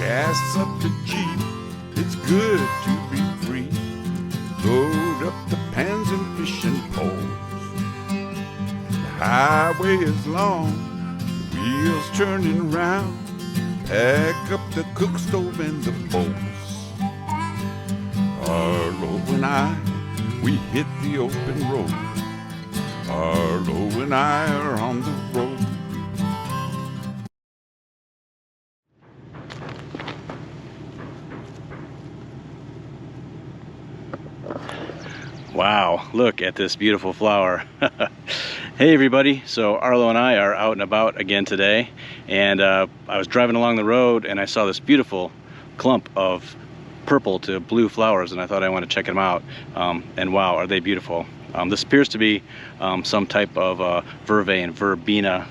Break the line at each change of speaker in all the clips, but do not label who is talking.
gas up the Jeep, it's good to be free. Load up the pans and fishing poles. The highway is long, the wheels turning round. Pack up the cook stove and the bowls. Arlo and I, we hit the open road. Arlo and I are on the road.
Wow, look at this beautiful flower. Hey everybody, so Arlo and I are out and about again today, and I was driving along the road and I saw this beautiful clump of purple to blue flowers, and I thought I want to check them out. And wow, are they beautiful. This appears to be some type of vervae and verbena.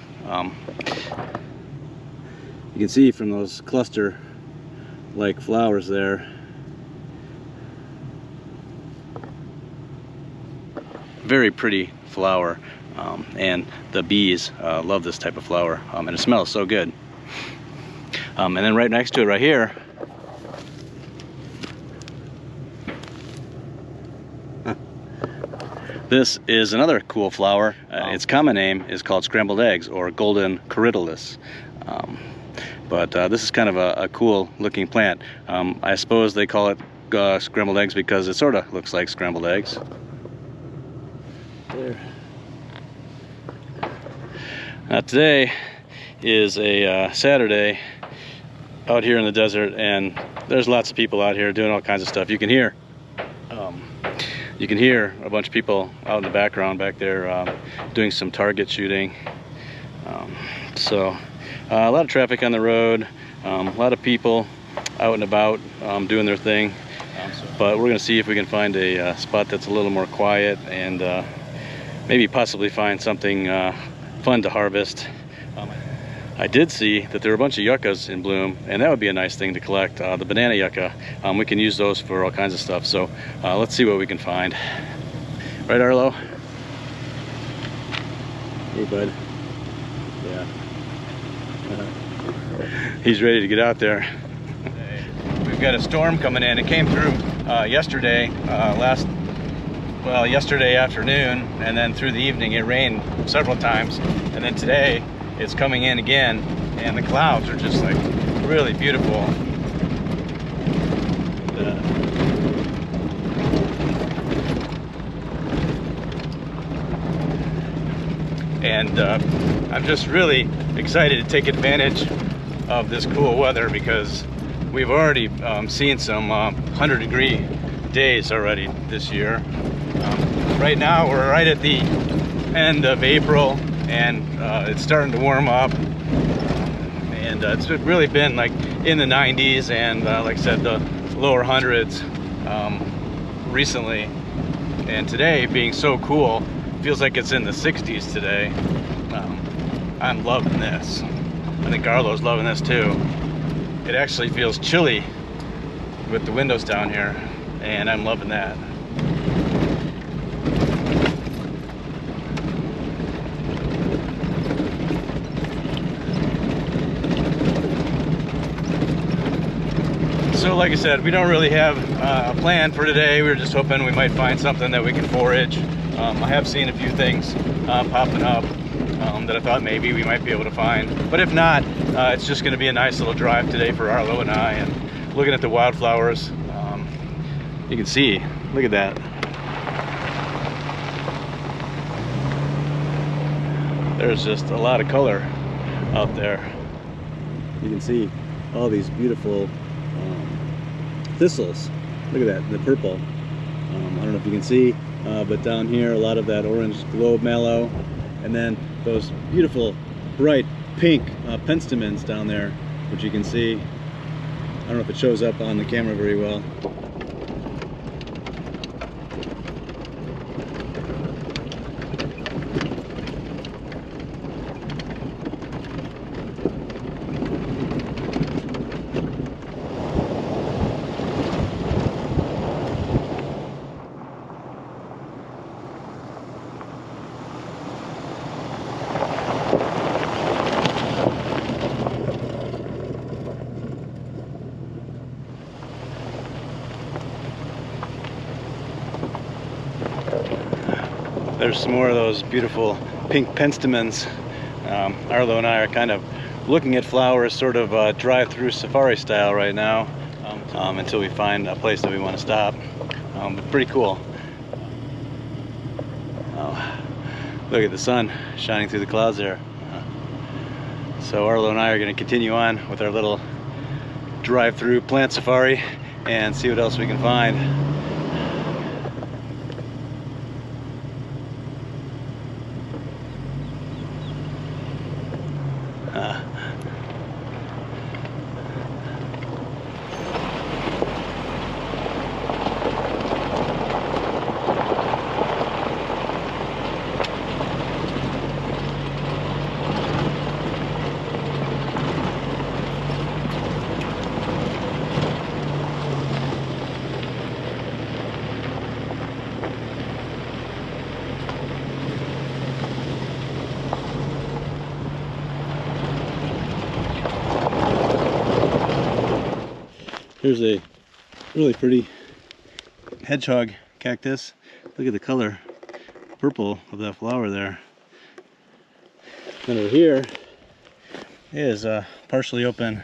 You can see from those cluster like flowers there, very pretty flower, and the bees love this type of flower, and it smells so good. And then right next to it right here, this is another cool flower. Its common name is called scrambled eggs or golden corydalus. But this is kind of a cool looking plant. I suppose they call it scrambled eggs because it sort of looks like scrambled eggs. There. Today is a Saturday out here in the desert, and there's lots of people out here doing all kinds of stuff. You can hear a bunch of people out in the background back there doing some target shooting. So a lot of traffic on the road, a lot of people out and about doing their thing. But we're going to see if we can find a spot that's a little more quiet and maybe possibly find something fun to harvest. I did see that there were a bunch of yuccas in bloom, and that would be a nice thing to collect. The banana yucca, we can use those for all kinds of stuff. So let's see what we can find. Right, Arlo? Hey, bud. Yeah. He's ready to get out there. We've got a storm coming in. It came through yesterday, yesterday afternoon, and then through the evening it rained several times, and then today it's coming in again, and the clouds are just like really beautiful. And I'm just really excited to take advantage of this cool weather because we've already seen some 100-degree days already this year. Right now we're right at the end of April, and it's starting to warm up, and it's really been like in the 90s and like I said, the lower hundreds recently, and today being so cool, feels like it's in the 60s today. I'm loving this. I think Arlo's loving this too. It actually feels chilly with the windows down here, and I'm loving that. So like I said, we don't really have a plan for today. We were just hoping we might find something that we can forage. I have seen a few things popping up that I thought maybe we might be able to find. But if not, it's just going to be a nice little drive today for Arlo and I, and looking at the wildflowers. You can see, look at that. There's just a lot of color out there. You can see all these beautiful thistles. Look at that, the purple. I don't know if you can see, but down here a lot of that orange globe mallow, and then those beautiful bright pink penstemons down there, which you can see. I don't know if it shows up on the camera very well. There's some more of those beautiful pink penstemons. Arlo and I are kind of looking at flowers sort of drive-through safari style right now, until we find a place that we want to stop. But pretty cool. Look at the sun shining through the clouds there. So Arlo and I are going to continue on with our little drive-through plant safari and see what else we can find. Here's a really pretty hedgehog cactus. Look at the color, purple of that flower there. And over here is a partially open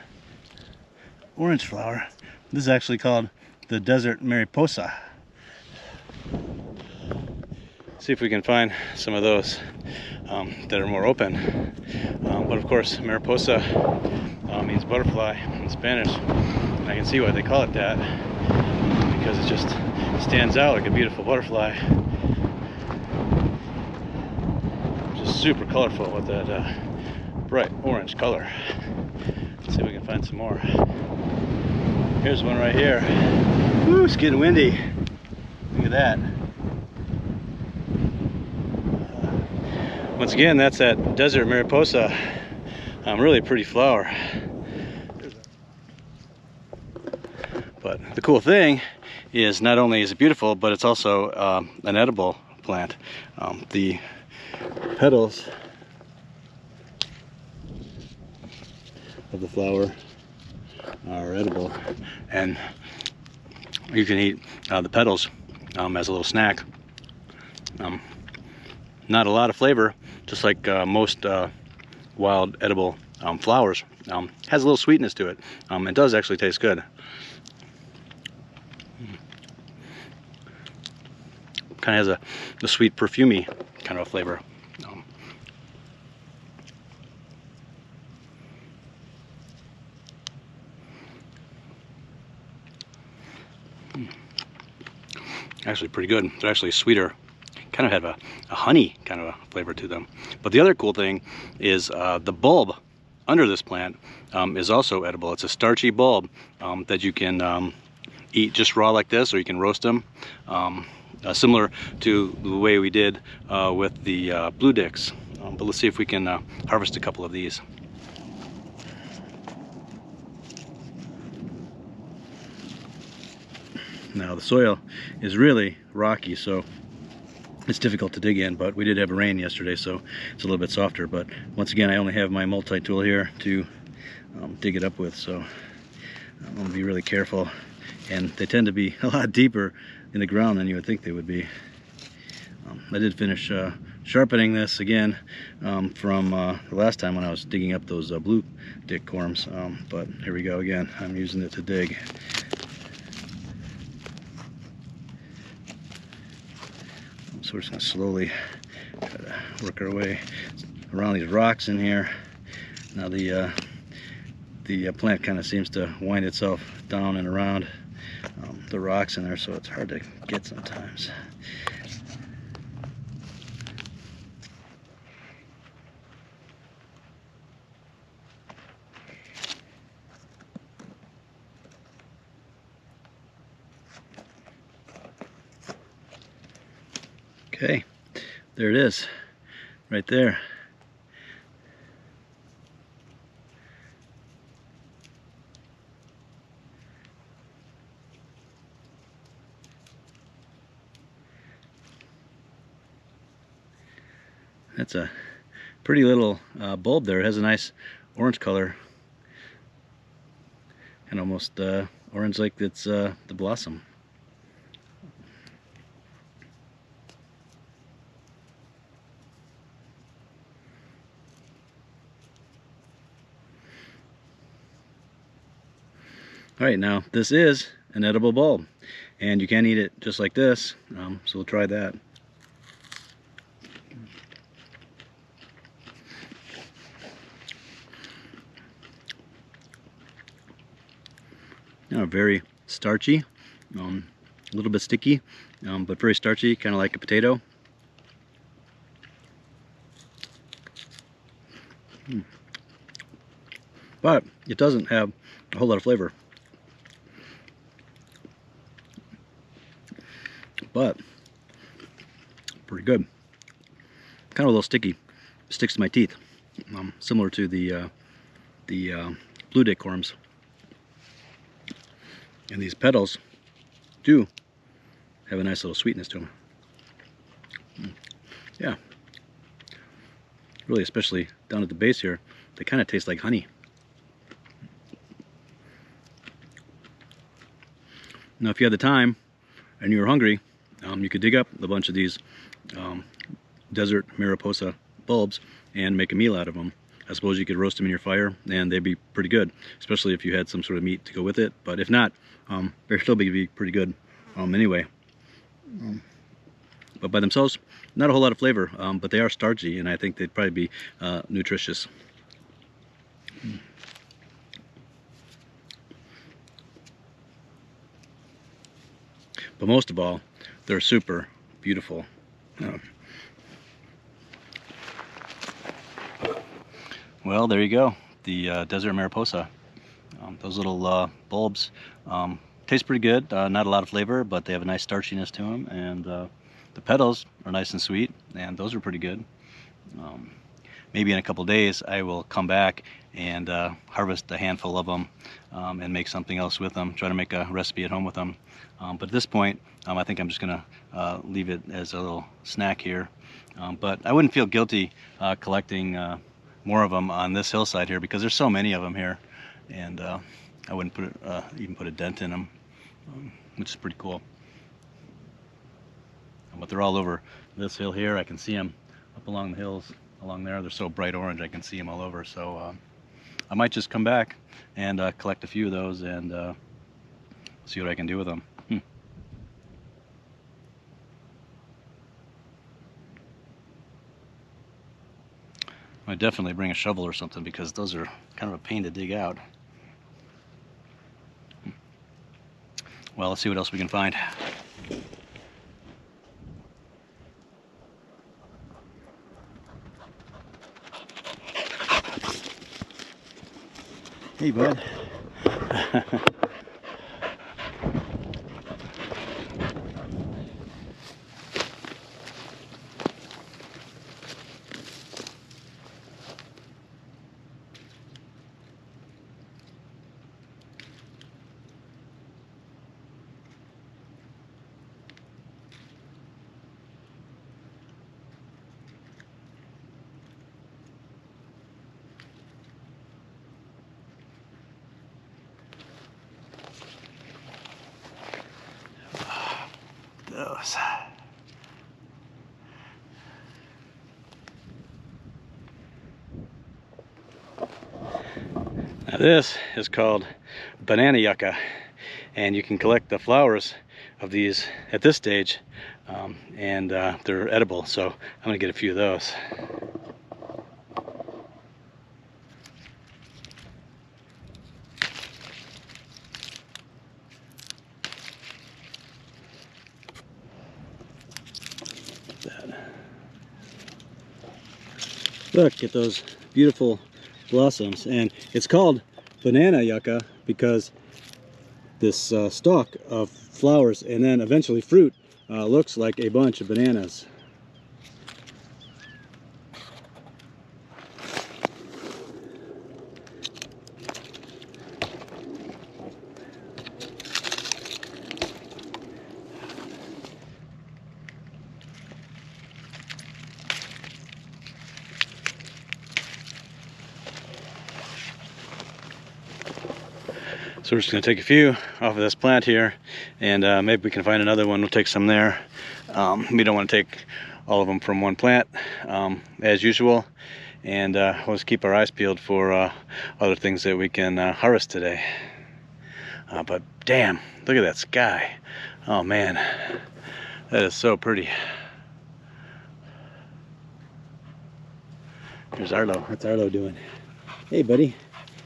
orange flower. This is actually called the desert Mariposa. See if we can find some of those that are more open. But of course, Mariposa means butterfly in Spanish. And I can see why they call it that, because it just stands out like a beautiful butterfly. Just super colorful with that bright orange color. Let's see if we can find some more. Here's one right here. Woo, it's getting windy. Look at that. Once again, that's that desert Mariposa. Really pretty flower. But the cool thing is not only is it beautiful, but it's also an edible plant. The petals of the flower are edible, and you can eat the petals as a little snack. Not a lot of flavor, just like most wild edible flowers. Has a little sweetness to it. It does actually taste good. Kind of has a sweet, perfumey kind of a flavor. Actually pretty good. They're actually sweeter. Kind of have a honey kind of a flavor to them. But the other cool thing is the bulb under this plant is also edible. It's a starchy bulb that you can eat just raw like this, or you can roast them. Similar to the way we did with the blue dicks. But let's see if we can harvest a couple of these. Now the soil is really rocky, so it's difficult to dig in, but we did have rain yesterday, so it's a little bit softer. But once again, I only have my multi-tool here to dig it up with, so I'm going to be really careful. And they tend to be a lot deeper in the ground than you would think they would be. I did finish sharpening this again from the last time when I was digging up those blue dick corms, but here we go again. I'm using it to dig. So we're just going to slowly try to work our way around these rocks in here. Now the plant kind of seems to wind itself down and around the rocks in there, so it's hard to get sometimes. Okay, there it is, right there. That's a pretty little bulb there. It has a nice orange color, and almost orange like it's the blossom. Alright, now this is an edible bulb, and you can eat it just like this, so we'll try that. Now, very starchy, a little bit sticky, but very starchy, kind of like a potato. But it doesn't have a whole lot of flavor. But pretty good. Kind of a little sticky. Sticks to my teeth. Similar to the blue decorums. And these petals do have a nice little sweetness to them. Yeah. Really, especially down at the base here, they kind of taste like honey. Now, if you had the time and you were hungry, you could dig up a bunch of these desert Mariposa bulbs and make a meal out of them. I suppose you could roast them in your fire and they'd be pretty good, especially if you had some sort of meat to go with it. But if not, they'd still be pretty good anyway. But by themselves, not a whole lot of flavor, but they are starchy, and I think they'd probably be nutritious. But most of all, they're super beautiful. Well, there you go, the desert Mariposa. Those little bulbs taste pretty good. Not a lot of flavor, but they have a nice starchiness to them, and the petals are nice and sweet, and those are pretty good. Maybe in a couple days I will come back and harvest a handful of them and make something else with them, try to make a recipe at home with them. But at this point, I think I'm just gonna leave it as a little snack here. But I wouldn't feel guilty collecting more of them on this hillside here, because there's so many of them here, and I wouldn't even put a dent in them, which is pretty cool. But they're all over this hill here. I can see them up along the hills along there. They're so bright orange, I can see them all over. So I might just come back and collect a few of those and see what I can do with them. I'd definitely bring a shovel or something, because those are kind of a pain to dig out. Well, let's see what else we can find. Hey, bud. Those. Now this is called banana yucca, and you can collect the flowers of these at this stage, and they're edible, so I'm gonna get a few of those. Look at those beautiful blossoms, and it's called banana yucca because this stalk of flowers and then eventually fruit looks like a bunch of bananas. So we're just going to take a few off of this plant here, and maybe we can find another one. We'll take some there. We don't want to take all of them from one plant as usual, and we'll just keep our eyes peeled for other things that we can harvest today. But damn, look at that sky. Oh man, that is so pretty. There's Arlo. What's Arlo doing? Hey buddy,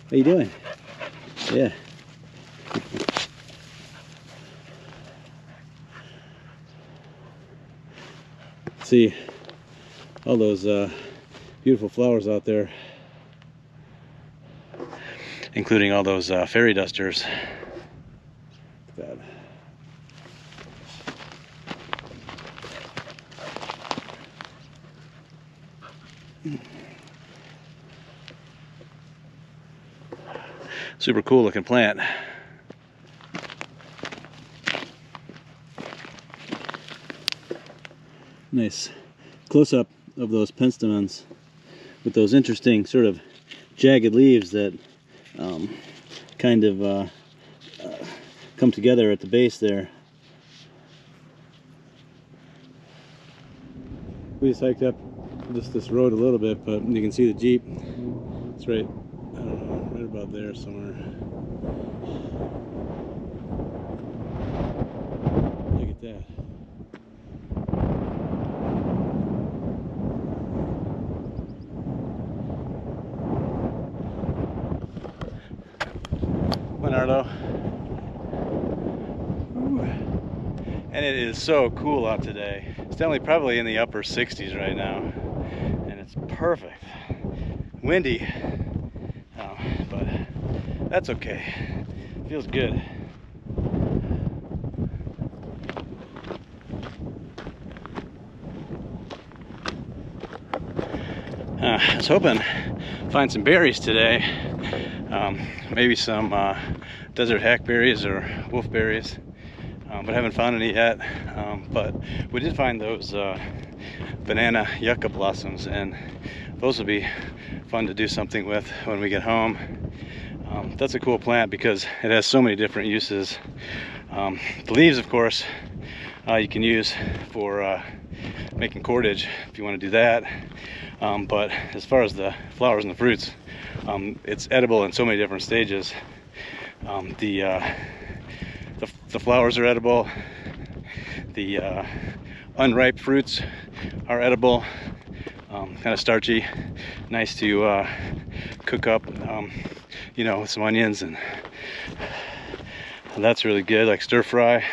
how you doing? Yeah. See all those beautiful flowers out there, including all those fairy dusters. Look at that. Super cool looking plant. Nice close-up of those penstemons with those interesting sort of jagged leaves that kind of come together at the base there. We just hiked up just this road a little bit, but you can see the Jeep. It's right, I don't know, right about there somewhere. Look at that. Arlo. And it is so cool out today. It's definitely probably in the upper 60s right now, and it's perfect. Windy, but that's okay. Feels good. I was hoping to find some berries today. Maybe some desert hackberries or wolfberries, but haven't found any yet. But we did find those banana yucca blossoms, and those will be fun to do something with when we get home. That's a cool plant because it has so many different uses. The leaves, of course, you can use for making cordage if you want to do that. But as far as the flowers and the fruits, it's edible in so many different stages. The flowers are edible. The unripe fruits are edible. Kind of starchy, nice to cook up, you know, with some onions, and that's really good, like stir fry.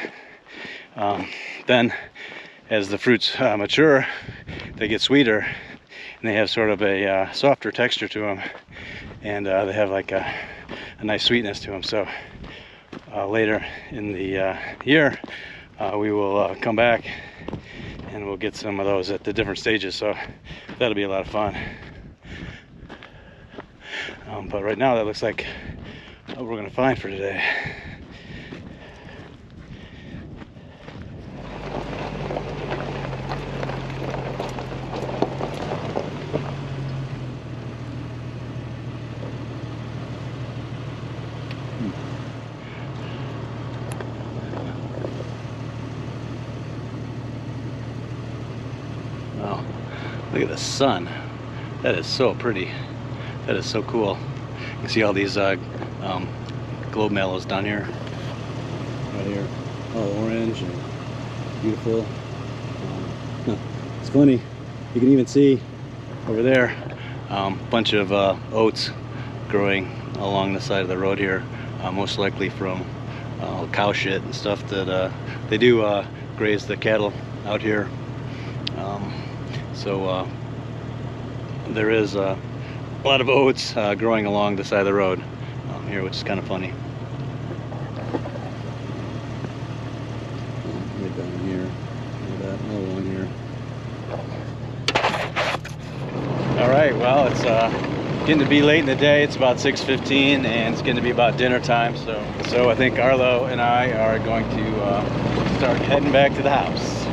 Then as the fruits mature, they get sweeter, and they have sort of a softer texture to them, and they have like a nice sweetness to them. So later in the year, we will come back and we'll get some of those at the different stages, so that'll be a lot of fun. But right now that looks like what we're gonna find for today. Wow, look at the sun. That is so pretty. That is so cool. You can see all these globe mallows down here. Right here. All orange and beautiful. It's funny. You can even see over there a bunch of oats growing along the side of the road here. Most likely from cow shit and stuff that they do graze the cattle out here. So there is a lot of oats growing along the side of the road here, which is kind of funny. Right down here, look at that, all along here. All right, well, it's getting to be late in the day. It's about 6:15, and it's getting to be about dinner time. So I think Arlo and I are going to start heading back to the house.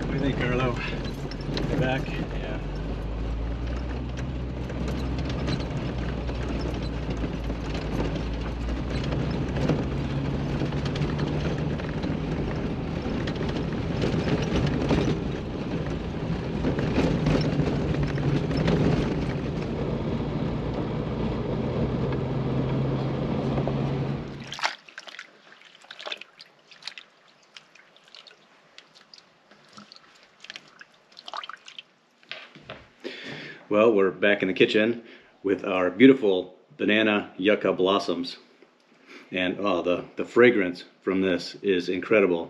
What do you think, Arlo? Back? Yeah. Well, we're back in the kitchen with our beautiful banana yucca blossoms. And oh, the fragrance from this is incredible.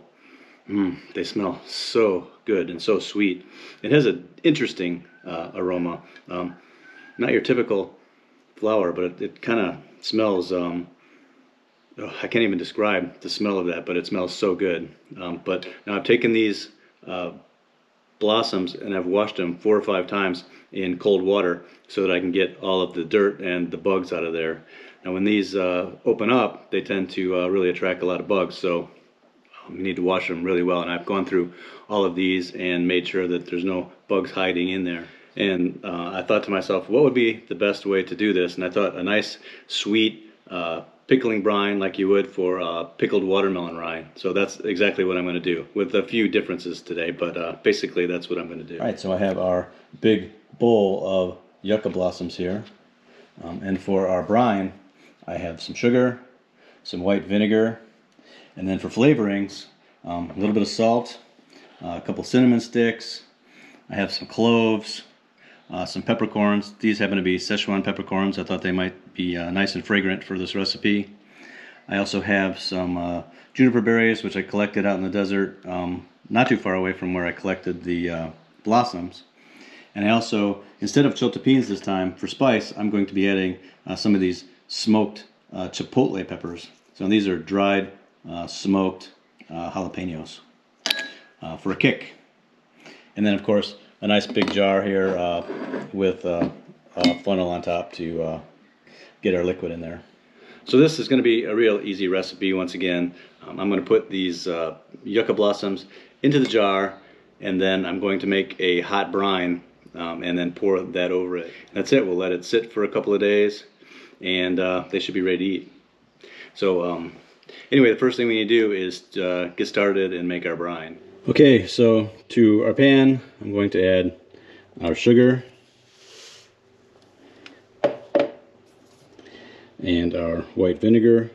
They smell so good and so sweet. It has an interesting aroma. Not your typical flower, but it kind of smells, I can't even describe the smell of that, but it smells so good. But now I've taken these blossoms and I've washed them 4 or 5 times in cold water so that I can get all of the dirt and the bugs out of there. Now when these open up, they tend to really attract a lot of bugs, so you need to wash them really well. And I've gone through all of these and made sure that there's no bugs hiding in there. And I thought to myself, what would be the best way to do this? And I thought a nice sweet pickling brine like you would for pickled watermelon rind. So that's exactly what I'm going to do, with a few differences today, but basically that's what I'm going to do. All right, so I have our big bowl of yucca blossoms here. And for our brine, I have some sugar, some white vinegar, and then for flavorings, a little bit of salt, a couple cinnamon sticks, I have some cloves, some peppercorns. These happen to be Szechuan peppercorns. I thought they might be nice and fragrant for this recipe. I also have some juniper berries, which I collected out in the desert, not too far away from where I collected the blossoms. And I also, instead of chiltepines this time, for spice, I'm going to be adding some of these smoked chipotle peppers. So these are dried, smoked jalapenos for a kick. And then, of course, a nice big jar here with a funnel on top to get our liquid in there. So this is going to be a real easy recipe. Once again, I'm going to put these yucca blossoms into the jar, and then I'm going to make a hot brine and then pour that over it. That's it. We'll let it sit for a couple of days, and they should be ready to eat. So anyway, the first thing we need to do is get started and make our brine. Okay, so to our pan, I'm going to add our sugar and our white vinegar.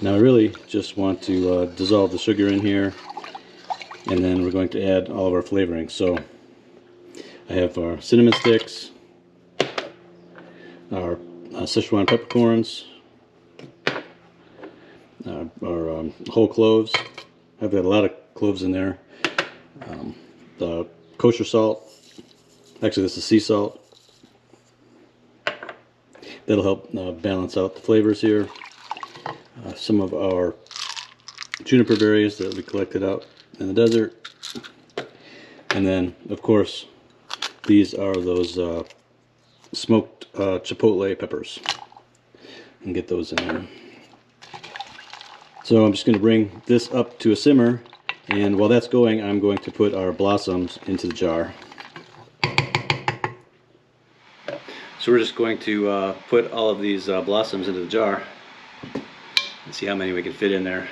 Now I really just want to dissolve the sugar in here, and then we're going to add all of our flavorings. So I have our cinnamon sticks, our Szechuan peppercorns, our whole cloves. I've got a lot of cloves in there. The kosher salt. Actually, this is sea salt. That'll help balance out the flavors here. Some of our juniper berries that we collected out in the desert. And then, of course, these are those smoked chipotle peppers. And get those in there. So I'm just going to bring this up to a simmer, and while that's going, I'm going to put our blossoms into the jar. So we're just going to put all of these blossoms into the jar and see how many we can fit in there.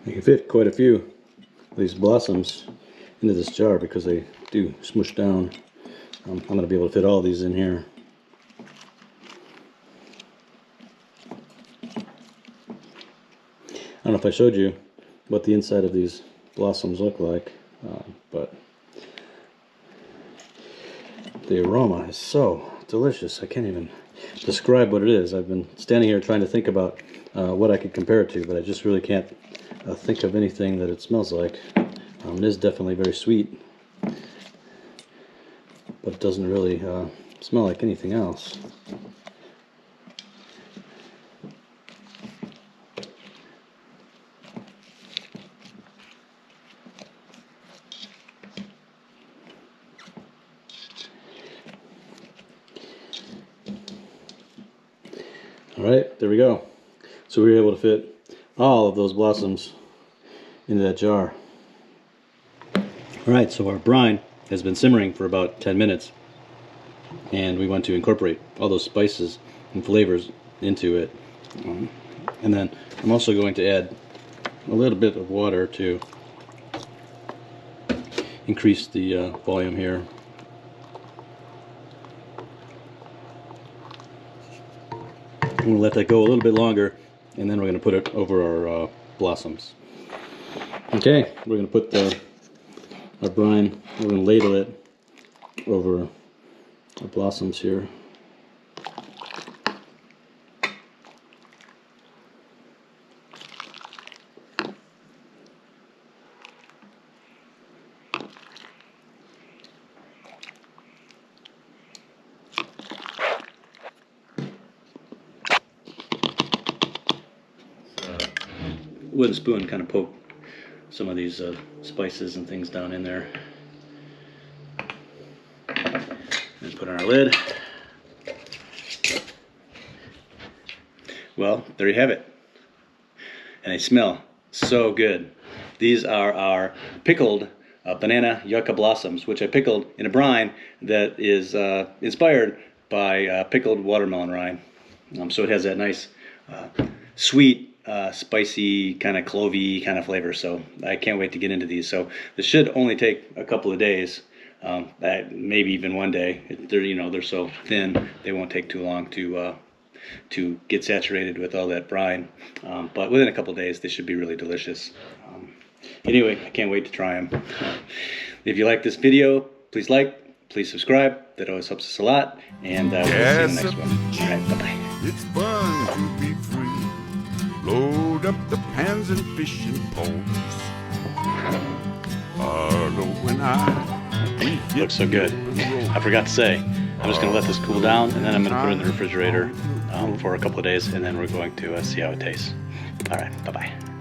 You can fit quite a few of these blossoms into this jar because they do smush down. I'm going to be able to fit all these in here. I don't know if I showed you what the inside of these blossoms look like, but the aroma is so delicious. I can't even describe what it is. I've been standing here trying to think about what I could compare it to, but I just really can't think of anything that it smells like. It is definitely very sweet, but it doesn't really smell like anything else. Alright, there we go. So we were able to fit all of those blossoms into that jar. Alright, so our brine has been simmering for about 10 minutes, and we want to incorporate all those spices and flavors into it. And then I'm also going to add a little bit of water to increase the volume here. I'm going to let that go a little bit longer, and then we're going to put it over our blossoms. Okay, we're going to put our brine, we're going to ladle it over our blossoms here. Wooden spoon kind of poke some of these spices and things down in there. And put on our lid. Well, there you have it. And they smell so good. These are our pickled banana yucca blossoms, which I pickled in a brine that is inspired by pickled watermelon rind. So it has that nice sweet, spicy, kind of clovey kind of flavor. So I can't wait to get into these. So this should only take a couple of days, maybe even one day. They're so thin they won't take too long to get saturated with all that brine. But within a couple of days they should be really delicious. Anyway, I can't wait to try them. If you like this video, please like, please subscribe. That always helps us a lot. And we'll see you in the next one. All right, bye-bye.
It's fun to be free. Load up the pans and fishing poles. Arlo and I.
Looks so good. I forgot to say, I'm just going to let this cool down, and then I'm going to put it in the refrigerator for a couple of days, and then we're going to see how it tastes. All right, bye-bye.